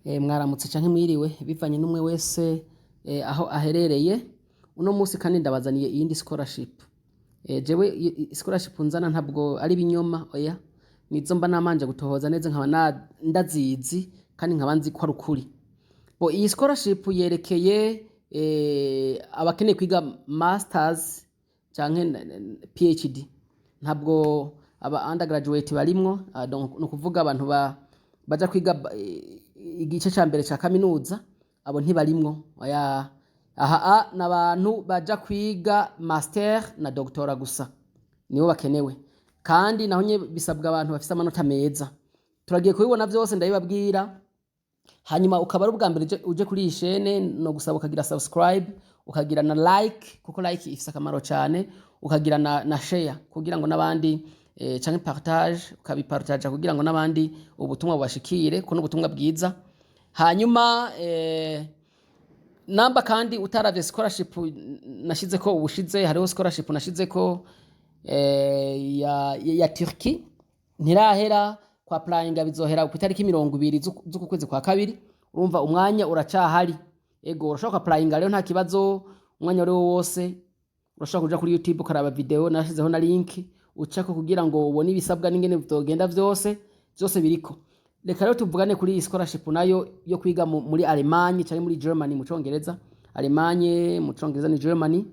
Mwaramutse canke mwiriwe bivanye n'umwe wese aho aherereye. Uno musi kandi ndabazaniye iyindi scholarship. Jewe scholarship nzana ntabwo ari binyoma oya, nizo mba namanje gutohoza neza nkaba ndazizi kandi nkaba nzi ko ari ukuri. Iyi scholarship yerekeye abakeneye kwiga masters canke PhD, ntabwo aba undergraduate barimwo, no kuvuga abantu baja kwiga igice ca mbere ca kaminuza, abo ntibarimwo. Aha n'abantu baja kwiga master na doctora gusa nibo bakenewe, kandi naho nye bisabwa abantu bafise amanota meza. Turagiye kubibona vyose ndabibabwira, hanyuma ukaba ari ubwa mbere uje kuri iyi chaîne, no gusaba ukagira subscribe, ukagira na like kuko like ifise akamaro cane, ukagira na share kugira ngo n'abandi canke partage, ukabipartage kugira ngo n'abandi ubutumwa bubashikire ko n'ubutumwa bwiza. Hanyuma namba kandi utaravye scholarship nashizeko ubushize, hariho scholarship nashizeko ya Turkey ntirahera kwa applyinga, bizohera ku itariki 20 z'uku kwezi kwa kabiri. Urumva umwanya uracahari, ego urashaka applyinga rero nta kibazo, umwanya uri wose urashaka kuja kuri YouTube ukaraba video nashizeho na link ucako kugira ngo ubone ibisabwa n'ingene bitogenda vyose biriko. Reka rero tuvugane kuri iyi scholarship nayo yo kwiga muri Allemagne canke muri Germany mu Congereza. Allemagne mu Congereza ni Germany.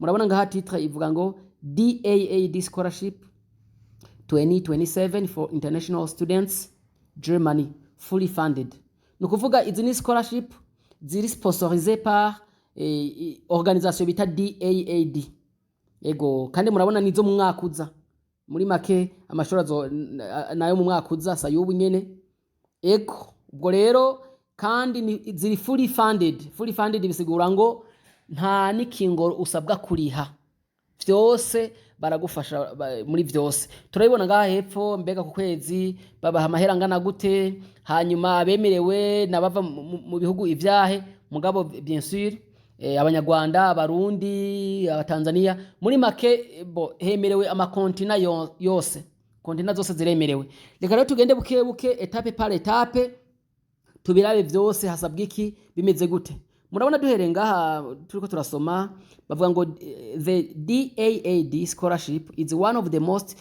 Murabona ngaha titre ivuga ngo DAAD scholarship 2027 for international students Germany fully funded. No kuvuga izi ni scholarship ziri sponsorisé par organisation bita DAAD. Ego kandi murabona nizo mu mwaka uza, muri make amashuri nayo mu mwaka uza sayubu nyene. Ego ubwo rero kandi ziri fully funded bisigura ngo nta nikingo usabwa kuriha, vyose baragufasha muri vyose. Turabibona ngaha hepfo, mbega ku kwezi babaha amahera angana gute, hanyuma abemerewe nabava mu bihugu ivyahe, mugabo bien sûr abanyarwanda, abarundi, abatanzania, muri make hemerewe amakontina yose, kontina zose ziremerewe. Reka rero tugende buke buke etape par etape tubirabe vyose hasabwa iki bimeze gute. Murabona duhereye ngaha turiko turasoma bavuga ngo the DAAD scholarship is one of the most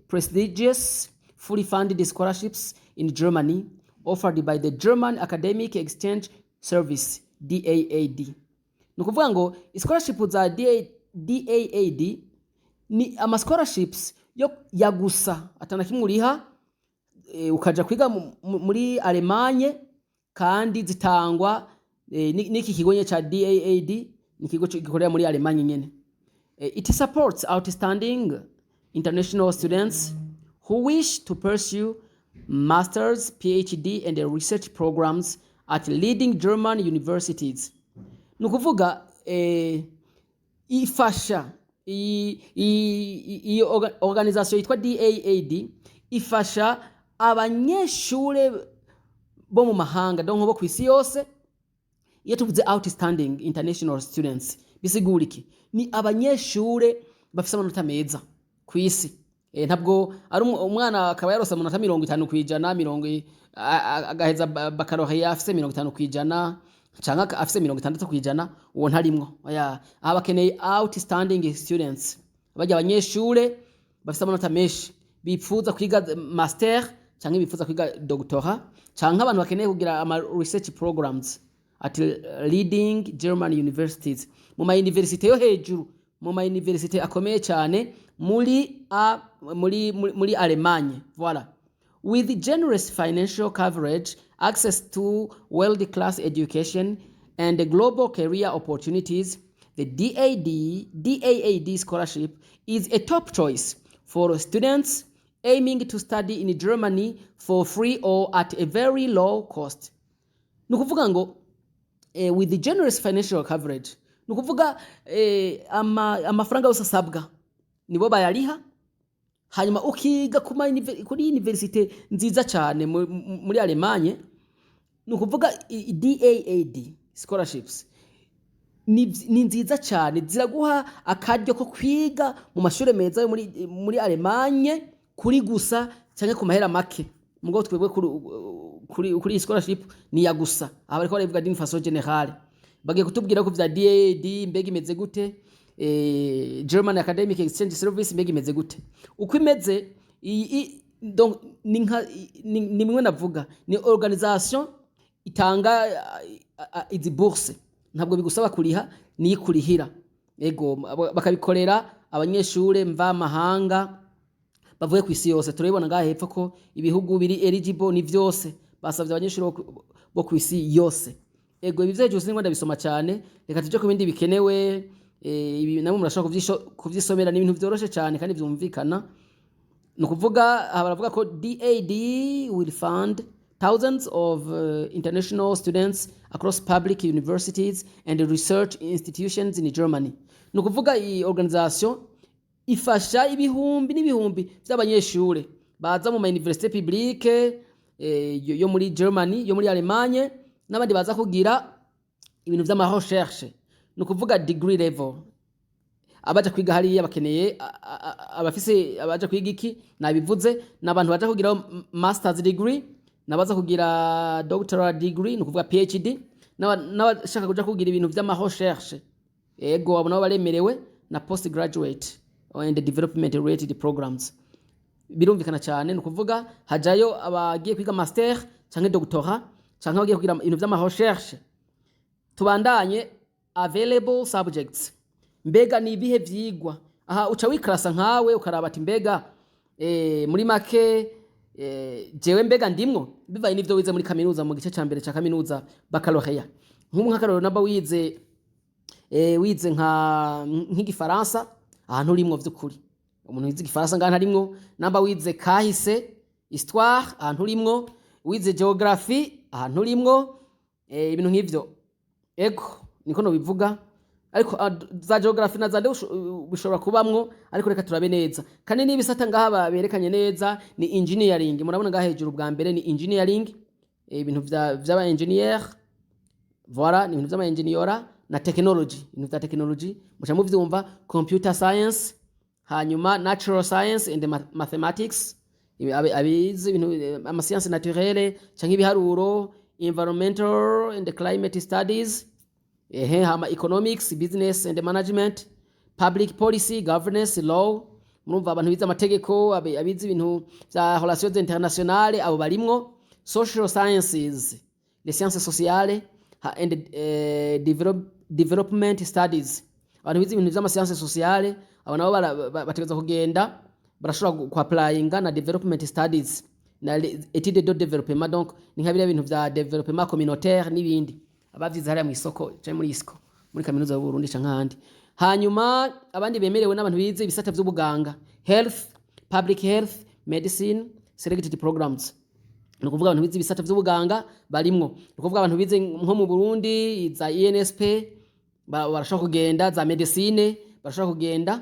prestigious fully funded scholarships in Germany offered by the German Academic Exchange Service DAAD. Nukuvuga ngo scholarship za DAAD ni ama scholarships yo yagusa atana kimwe uriha, ukaja kwiga muri Allemagne, kandi zitangwa niki kigo nye cha DAAD, ni kigo gikorera muri Allemagne nyene. It supports outstanding international students who wish to pursue masters, PhD and research programs at leading German universities. Nukuvuga ifasha iyi organisation yitwa DAAD ifasha abanyeshure bo mu mahanga, donc bo kwisi yose. Iyo tuvuze outstanding international students bisigura iki? Ni abanyeshure bafise amanota meza kwisi. Ntabwo ari umwana akaba yarose amanota 50% agaheza baccalaureat afise 50% canke afise 60%, uwo ntarimwo. Aba bakeneye outstanding students, bajya abanyeshure bafise amanota menshi bipfuza kwiga master canke bipfuza kwiga doctora, canke abantu bakeneye kugira ama research programs at leading German universities, mu ma university yo hejuru, mu ma university akomeye cyane muri Allemagne. Voilà. With generous financial coverage, access to world-class education, and global career opportunities, the DAAD scholarship is a top choice for students aiming to study in Germany for free or at a very low cost. Nukuvuga ngo with the generous financial coverage, nukuvuga amafaranga yose asabwa nibo bayariha, hanyuma ukiga kuri university nziza cyane muri Allemagne. Nukuvuga DAAD scholarships ni nziza cyane, ziraguha akaryo ko kwiga mu mashuri meza yo muri Allemagne kuri gusa cyane ku mahera make. Mugo twebwe kuri scholarship ni ya gusa aha bariko baravuga d'une façon générale bagiye kutubwira ko vya DAD mbega imeze gute German Academic Exchange Service mbega imeze gute uko imeze donc ni mwe navuga ni organisation itanga izi bourse ntabwo bigusaba kuriha ni kurihira ego bakabikorera abanyeshure mva mahanga bavuye ku isi yose turabibona ngaha hepfo ko ibihugu biri eligible ni vyose basavye abanyeshure bo ku isi yose ego ibi vyeje usingo ndabisoma cyane reka tuje ku bindi bikenewe ibi namwe murashobora kuvyisomera ni ibintu vyoroshe cyane kandi vyumvikana no kuvuga baravuga ko DAD will fund thousands of international students across public universities and research institutions in Germany no kuvuga iyi organisation ifasha ibihumbi n'ibihumbi by'abanyeshure baza mu université publique yo muri Germany yo muri Allemagne n'abandi baza kugira ibintu vy'ama recherche no kuvuga degree level abaje kwiga hariya bakeneye abafise abaje kwiga iki nabivuze n'abantu baje kugira masters degree nabaza kugira doctoral degree no kuvuga PhD n'abashaka kuja kugira ibintu vy'ama recherche ego abo nabo baremerewe na postgraduate and development related programs birumvikana cyane no kuvuga hajayo abagiye kwiga master canke doctorat canke bagiye kugira ibintu vy'ama recherche tubandanye available subjects mbega ni ibihe vyigwa aha uca wikrasa nkawe ukaraba ati mbega muri make jewe mbega ndimwo bivaye n'ivyo wize muri kaminuza mu gice cyambere ca kaminuza baccalaureat nk'umuhakararo namba wize nk'igifaransa ahantu urimwo vy'ukuri umuntu wize igifaransa ngana harimwo namba wize kahise histoire ahantu urimwo wize geography ahantu urimwo ibintu nk'ivyo ego niko no bivuga ariko za geography na zande bishobora kubamwo ariko reka turabe neza kandi nibisata ngaha berekanye neza ni engineering murabona ngaha hejuru bwa mbere ni engineering ibintu vy'aba engineer voilà ni ibintu vy'ama engineera na technology ibintu vya technology muca muvyumva computer science hanyuma natural science and mathematics abizi ibintu ama science naturelle canke ibiharuro environmental and climate studies hama economics business and management public policy governance law murumva abantu bize amategeko abizi ibintu vya relations internationales abo barimwo social sciences les sciences sociales and development studies abantu bize ibintu vy'ama sciences sociales abo nabo bategeza kugenda barashobora ku applyinga na development studies na étude de développement donc ni nkabira ibintu vya développement communautaire n'ibindi abavyize hariya mu isoko cyane muri isco muri kaminuza y'u Burundi canke ahandi hanyuma abandi bemerewe n'abantu bize ibisata vy'ubuganga health public health medicine selected programs no kuvuga abantu bize ibisata vy'ubuganga barimwo no kuvuga abantu bize nko mu Burundi za INSP barashaka kugenda za medicine barashaka kugenda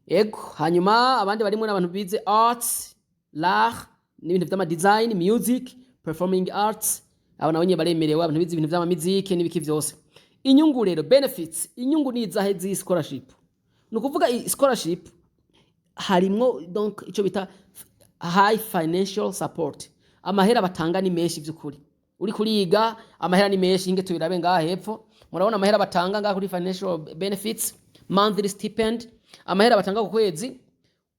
ego hanyuma abandi barimo n'abantu bize arts l'art n'ibintu vy'ama design music performing arts aba nabonye baremerewe abantu bize ibintu vy'ama muziki n'ibiki vyose inyungu rero benefits inyungu ni izahe zi scholarship no kuvuga scholarship harimwo donc ico bita high financial support amahera batanga ni menshi vy'ukuri uri kuriga amahera ni menshi inge tubirabe ngaha hepfo murabona amahera batanga ngaha kuri financial benefits monthly stipend amahera batanga ku kwezi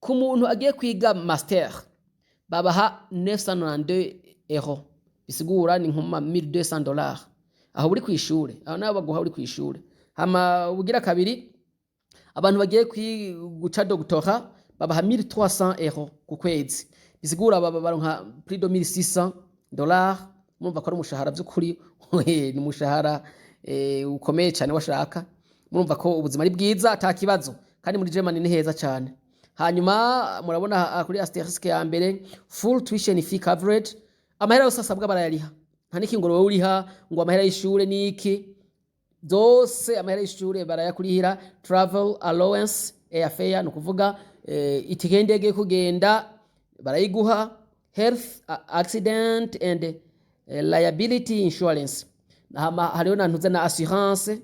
ku muntu agiye kwiga master babaha 992 euros bisigura ni nkuma $1200 aho uri kwishure aho nabo baguha uri kwishure hama ubugira kabiri abantu bagiye guca doctorat babaha 1300 euros ku kwezi bisigura baronka plus de $1600 mumva ko ari umushahara by'ukuri ni umushahara ukomeye cyane washaka murumva ko ubuzima ari bwiza atakibazo kandi muri Germany ni heza cyane hanyuma murabona kuri asterisk ya mbere full tuition fee coverage amahera yose asabwa barayariha nta nikingoro wowe uriha ngo amahera y'ishure niki zose amahera y'ishure barayakurihira travel allowance airfare no kuvuga itike y'indege kugenda barayiguha health accident and liability insurance hariho nantuze na assurance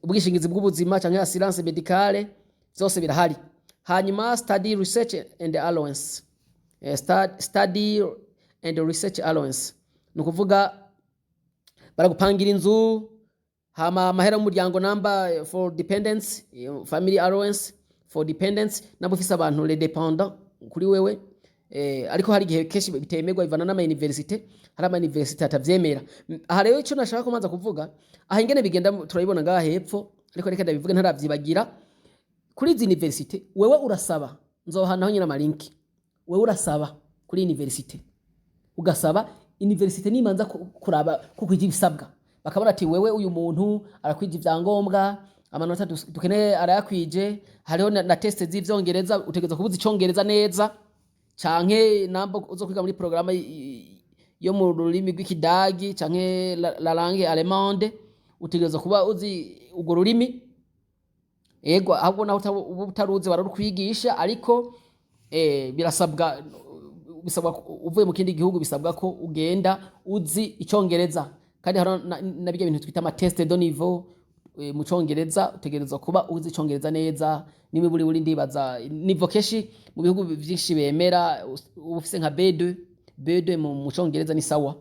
ubwishingizi bw'ubuzima cyangwa assurance medicale zose birahari hanyuma study research and allowance study and research allowance. Nukuvuga baragupangira inzu, hama amahera y'umuryango number for dependents, family allowance for dependents, nabo ufise abantu les dépendants kuri wewe. Ariko hari igihe keshi bitemerwa ivana n'ama university, hari ama university atavyemera. Aha rero ico nashaka kumanza kuvuga, aha ingene bigenda turabibona ngaha hepfo, ariko reka ndabivuge ntaravyibagira. Kuri izi university wewe urasaba, nzohanaho nyina malinki. Wewe urasaba kuri university, ugasaba university nimanza kuraba kukwija ibisabwa, bakabona ati wewe uyu muntu arakwija ivyangombwa, amanota dukeneye arayakwije, hariho na test z'ivyongereza, utegeza kubuza icongereza neza, canke nambo uzo kwiga muri programme yo mu rurimi rw'ikidagi canke la langue allemande, utegeza kuba uzi ugo rurimi. Ego ahubwo naho utaruzi bararukwigisha, ariko birasabwa, bisabwa uvuye mu kindi gihugu bisabwa ko ugenda uzi icongereza, kandi hari nabyo bintu twita ama test de niveau mu congereza, utegerezwa kuba uzi icongereza neza. Nimiburi buri ndibaza niveau keshi mu bihugu byinshi bemera ufise nka B2 mu congereza ni sawa.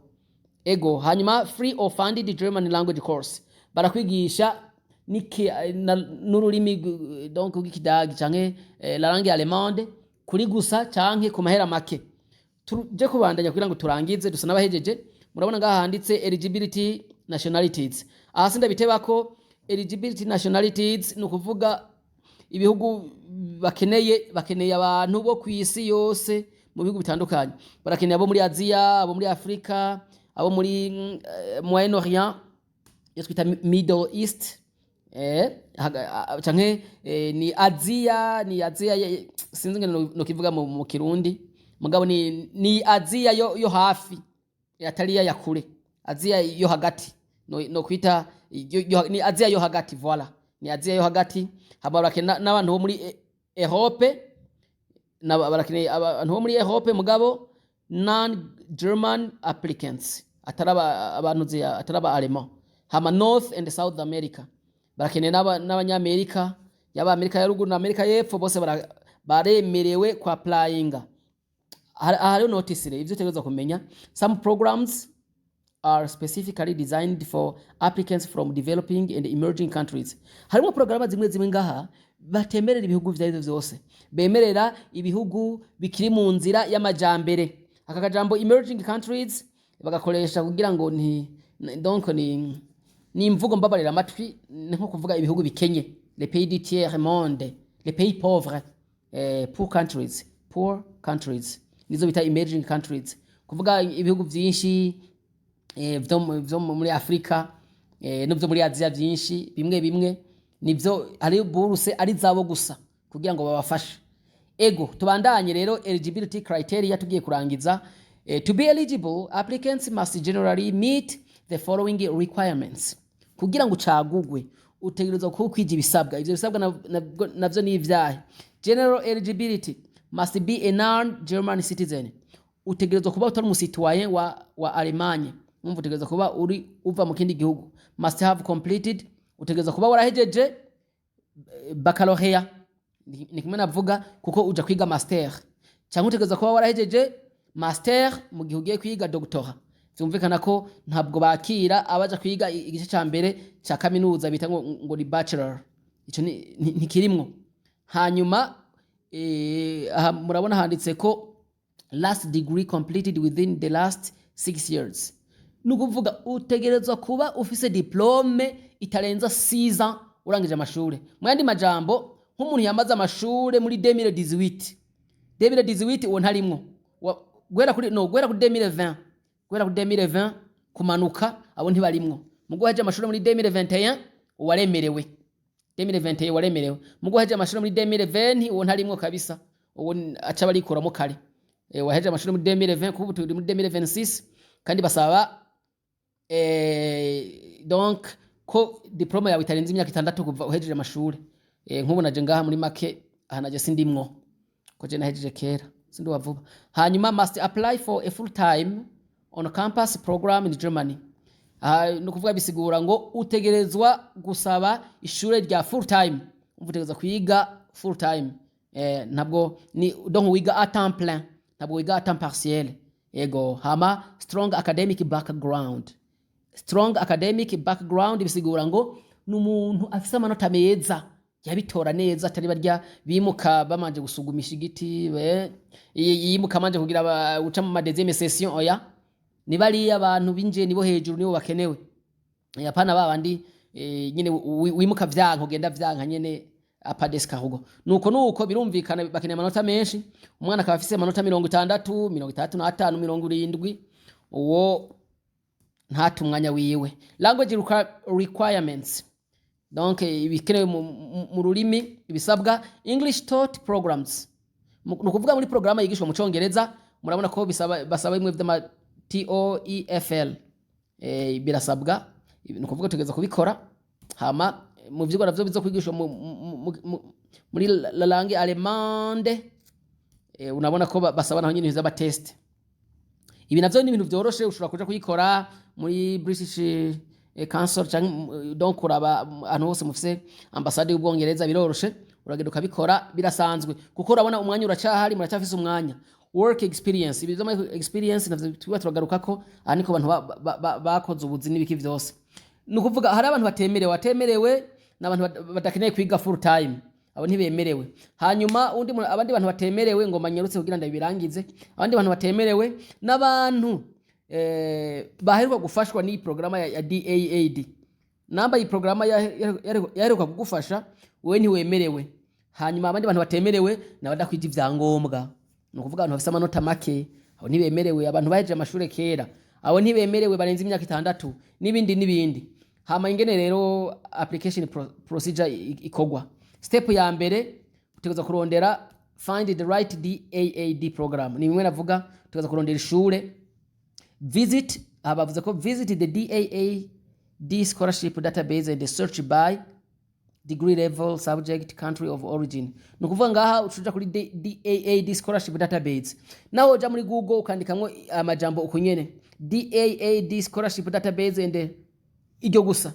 Ego hanyuma free or funded German language course, barakwigisha n'ururimi donc rw'ikidagi canke la langue allemande kuri gusa canke ku mahera make. Tuje kubandanya kugira ngo turangize dusa n'abahejeje. Murabona ngaha handitse eligibility nationalities. Aha sinda bitebako eligibility nationalities nukuvuga ibihugu bakeneye abantu bo kwisi yose mu bihugu bitandukanye. Barakeneye abo muri Asia, abo muri Afrika, abo muri Moyen Orient, yitwa Middle East, canke ni Asia sinzi ngene no kivuga mu Kirundi, mugabo ni Asia yo hafi, atari ya kure, Asia yo hagati, no kwita ni Asia yo hagati, voilà, ni Asia yo hagati. Haba barakena n'abantu bo muri Europe, barakeneye abantu bo muri Europe mugabo non German applicants, ataraba abantu ataraba Allemand. Hama North and South America, barakeneye n'abanyamerika, yaba Amerika ya ruguru na Amerika y'epfo, bose baremerewe kwa applyinga. Ahari notice ivyo utegerezwa kumenya. Some programs are specifically designed for applicants from developing and emerging countries. Harimo programa zimwe ngaha batemerera ibihugu vyari vyose, bemerera ibihugu bikiri mu nzira y'amajambere. Aka kajambo emerging countries bagakoresha kugira ngo donc ni imvugo mbabarira amatwi, nko kuvuga ibihugu bikenye, les pays du tiers monde, les pays pauvres, poor countries nizo bita emerging countries, kuvuga ibihugu vyinshi vyo muri Afrika no vyo muri Asia vyinshi bimwe nivyo hari buruse ari zabo gusa kugira ngo babafashe. Ego tubandanye rero eligibility criteria tugiye kurangiza. To be eligible, applicants must generally meet the following requirements. Kugira ngo cagugwe utegerezwa kwija ibisabwa. Ivyo bisabwa navyo ni ivyahe? General eligibility must be a non-German citizen. Utegerezwa kuba utari umusitwaye wa Alemanya. Utegerezwa kuba uva mu kindi gihugu. Must have completed, utegerezwa kuba warahejeje baccalaureat, ni kimwe navuga kuko uja kwiga master, cyangwa utegerezwa kuba warahejeje master mu gihe ugiye kwiga doctorat. Byumvikana ko ntabwo bakira abaja kwiga igice ca mbere ca kaminuza bita ngo ni bachelor, ico ni kirimwo. Hanyuma murabona handitse ko last degree completed within the last 6 years. Nukuvuga utegerezwa kuba ufise diplome itarenza 6 ans urangije amashure. Mwandi majambo nk'umuntu yamaze amashure muri 2018 uwo ntarimwo, gwera kuri 2020 kumanuka abo ntibarimwo. Mugo haje amashure muri 2021 waremerewe, 2021 waremerewe. Mugo haje amashure muri 2020 uwo ntarimwo kabisa, uwo aca barikuramo kare. Waheje amashure muri 2020 kubu turi muri 2026, kandi basaba donc ko diploma yawe itarenze imyaka 6 kuva uhejeje amashure. Nk'ubu naje ngaha muri make ahanaje sindimwo ko je nahejeje kera sindi wavuba. Hanyuma must apply for a full time on campus program in Germany. No kuvuga bisigura ngo utegerezwa gusaba ishure rya full time, utegerezwa kwiga full time. Ntabwo ni donc wiga à temps plein, ntabwo wiga à temps partiel. Ego hama strong academic background. Strong academic background bisigura ngo n'umuntu afise amanota meza yabitora neza atari barya bimuka bamanje gusugumisha igiti yimuka manje kugira uca mu deuxième session oya ni bari abantu binje nibo hejuru nibo bakenewe yapana babandi nyine wimuka vyanka ugenda vyanka nyene apadeska hugo nuko birumvikana bakeneye amanota menshi umwana akaba afise amanota 60 35 70 uwo ntatu umwanya wiwe. Language requirements donc ibikenewe mu rurimi ibisabwa English taught programs nukuvuga muri programa yigishwa mu Congereza murabona ko basaba imwe vy'ama TOEFL birasabwa nukuvuga tugeza kubikora hama mu vyigwa navyo bizo kwigishwa muri la langue allemande unabona ko basaba naho nyine zaba test. Ibi navyo ni ibintu vyoroshe ushobora kuja kuyikora muri British Council cyangwa donc kuraba ahantu hose mufise ambassade y'Ubwongereza biroroshe uragenda ukabikora birasanzwe kuko urabona umwanya uracyahari muracyafise umwanya. Work experience ibizoma experience navyo tuba turagaruka ko aniko abantu bakoze ubuzi n'ibiki vyose nukuvuga hari abantu batemerewe n'abantu badakeneye kwiga full time abo ntibemerewe. Hanyuma abandi bantu batemerewe ngo manyerutse kugira ndabirangize abandi bantu batemerewe n'abantu baheruka gufashwa ni programa ya DAAD namba iyi programa yaheruka kugufasha wewe ntiwemerewe. Hanyuma abandi bantu batemerewe nabadakwije ivyangombwa nukuvuga abantu bafise amanota make abo ntibemerewe. Abantu baheje amashuri kera abo ntibemerewe barenze imyaka 6 n'ibindi. Hama ingene rero application procedure ikogwa. Step ya mbere utegeza kurondera find the right DAAD program ni bimwe navuga utegeza kurondera ishure visit abavuze ko visit the DAAD scholarship database and search by degree level subject country of origin nukuvuga ngaha ucuja kuri DAAD scholarship database naho uja muri Google ukandikamwo amajambo ukunyene DAAD scholarship database and iryo gusa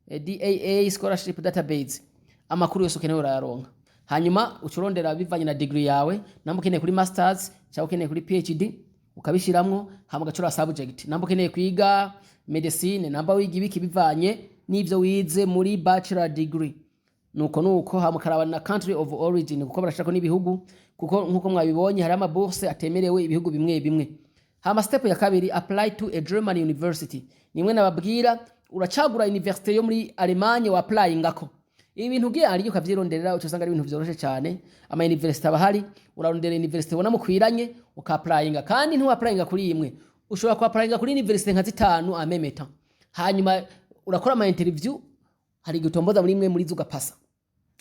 DAAD scholarship database amakuru yose ukeneye urayaronka. Hanyuma ucurondera bivanye na degree yawe namba ukeneye kuri masters cyangwa ukeneye kuri PhD ukabishiramwo hama gacura subject namba ukeneye kwiga medicine namba wiga ibiki bivanye n'ivyo wize muri bachelor degree nuko hama karabana country of origin kuko barashaka n'ibihugu kuko nkuko mwabibonye hari ama bourse atemerewe ibihugu bimwe. Hama step ya kabiri apply to a German university nimwe nababwira uracagura university yo muri Allemagne wa applyingako ibintu giye ari yo kavyironderera ucusanga ari ibintu vyoroshe cyane ama university abahari urarondera university ubona mukwiranye ukapplyinga kandi ntu applyinga kuri imwe ushobora ku applyinga kuri university nka 5 amemeta hanyuma urakora ama interview hari gutomboza muri imwe muri zuga pasa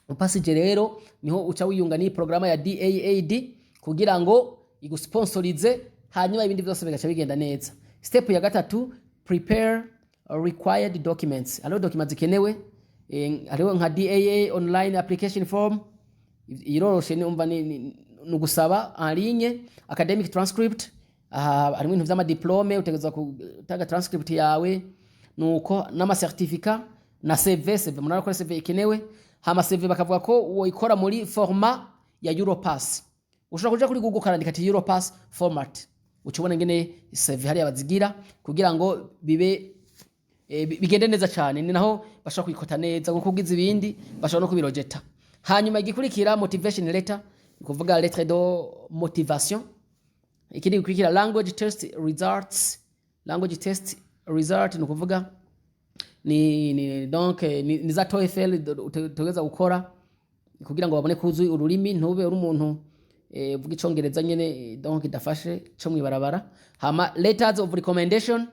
upasije rero niho uca wiyunga ni programa ya DAAD kugira ngo igusponsorize hanyuma ibindi byose bigaca bigenda neza. Step ya gatatu prepare required documents alo documents zikenewe hariho nka DAA online application form iroroshe numva nugusaba en ligne academic transcript harimo ibintu vy'ama diplome utegezwa kutaga transcript yawe nuko n'ama certificate na CV munara ko CV ikenewe. Hama CV bakavuga ko woikora muri format ya Europass ushobora kuja kuri Google karandika ati Europass format ucubona ngene CV hari abazigira kugira ngo bigende neza cyane ni naho bashaka kwikota neza nko kugiza ibindi bashaka no kubirojeta. Hanyuma igikurikira motivation letter kuvuga lettre de motivation. Ikindi gikurikira language test result ni kuvuga ni donc ni za TOEFL tugeza gukora kugira ngo babone kuzuye ururimi ntube uri umuntu uvuga icongereza nyene donc idafashe cyo mwibarabara. Hama letters of recommendation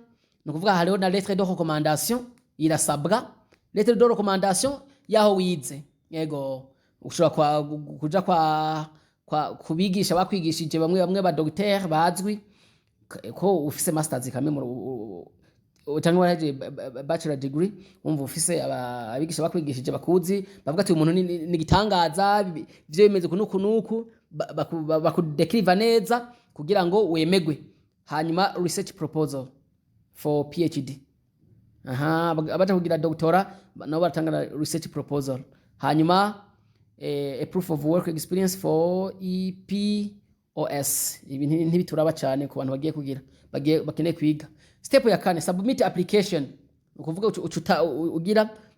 ni kuvuga hariho na lettre de recommandation irasabwa lettre de recommandation yaho wize yego ushobora kuja kwa kubigisha bakwigishije bamwe ba docteur bazwi ko ufise masters kame mu utangwa waraje bachelor degree umva ufise abigisha bakwigishije bakuzi bavuga ati umuntu ni gitangaza ivyo bimeze kunuku bakudekriva neza kugira ngo wemegwe. Hanyuma research proposal for PhD abaje kugira doctora nabo batanga research proposal. Hanyuma a proof of work experience for EP OS. Ibi ntibituraba cyane ku bantu bakeneye kwiga. Step ya 4, submit application. Ukuvuga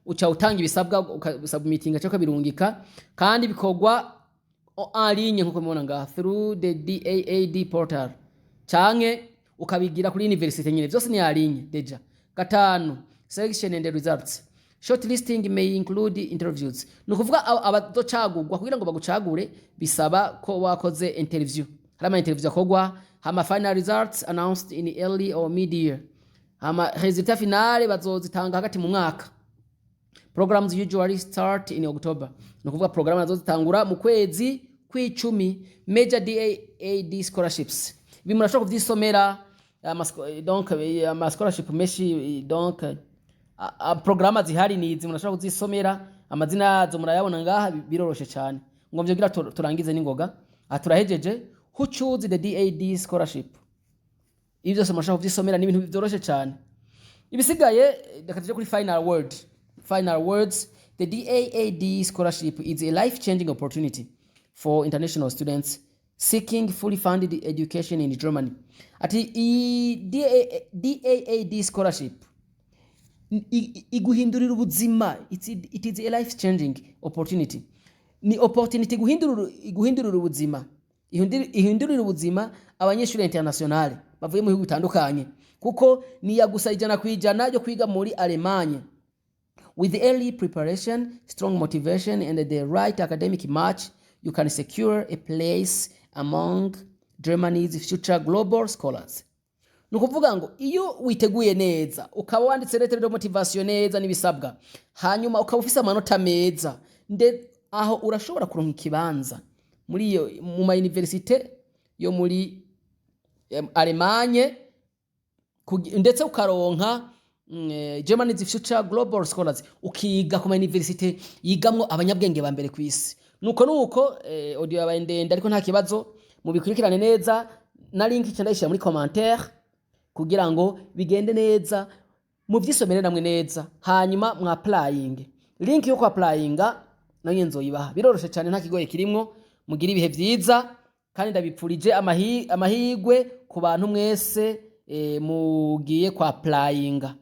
uca utanga ibisabwa submitting cyo kabirungika kandi bikogwa en ligne nkuko mubona ngaha through the DAAD portal canke ukabigira kuri university nyine, byose ni en ligne deja. 5, selection and results. Shortlisting may include interviews. Nukuvuga abadocagurwa kugira ngo bagucagure bisaba ko wakoze interview. Harama interview akogwa, hama final results announced in early or mid year. Hama resultat finale bazozitanga hagati mu mwaka. Programs usually start in October. Nukuvuga program bazozitangura mu kwezi kw'icumi. Major DAAD scholarships. Ibi murashobora kuvyisomera donc ama scholarship meshi donc programa zihari nizi murashobora kuzisomera, amazina yazo murayabona ngaha, biroroshe cyane. Ngo mvyogira turangize ningoga. Turahejeje. Who choose the DAAD scholarship? Ibi byose murashobora kuvyisomera, ni ibintu byoroshe cyane. Ibisigaye ndakatije kuri final word. Final words. The DAAD scholarship is a life-changing opportunity for international students seeking fully funded education in Germany. Ati DAAD scholarship iguhindurira ubuzima. It is a life-changing opportunity. Ni opportunity iguhindurira ubuzima. Ihindurira ubuzima abanyeshuri internationale bavuye mu bihugu bitandukanye, kuko ni yagusa 100% yo kwiga muri Alemanya. With early preparation, strong motivation and the right academic match, you can secure a place among Germany's future global scholars. Nukuvuga ngo iyo witeguye neza, ukaba wanditse lettre de motivation neza n'ibisabwa, hanyuma ukaba ufise amanota meza, aho urashobora kuronka ikibanza muri iyo mu ma universite yo muri Alemanye, ndetse ukaronka Germany's future global scholars, ukiga ku ma universite yigamwo abanyabwenge ba mbere kw'isi. Nuko audio yabaye ndende ariko nta kibazo, mubikurikirane neza, na link cyandayishira muri commentaire kugira ngo bigende neza, muvyisomere namwe neza, hanyuma mwa applying. Link yo ku applyinga nayo nzoyibaha, biroroshe cyane, nta kigoye kirimwo. Mugira ibihe vyiza kandi ndabipfurije amahigwe ku bantu mwese mugiye ku applyinga.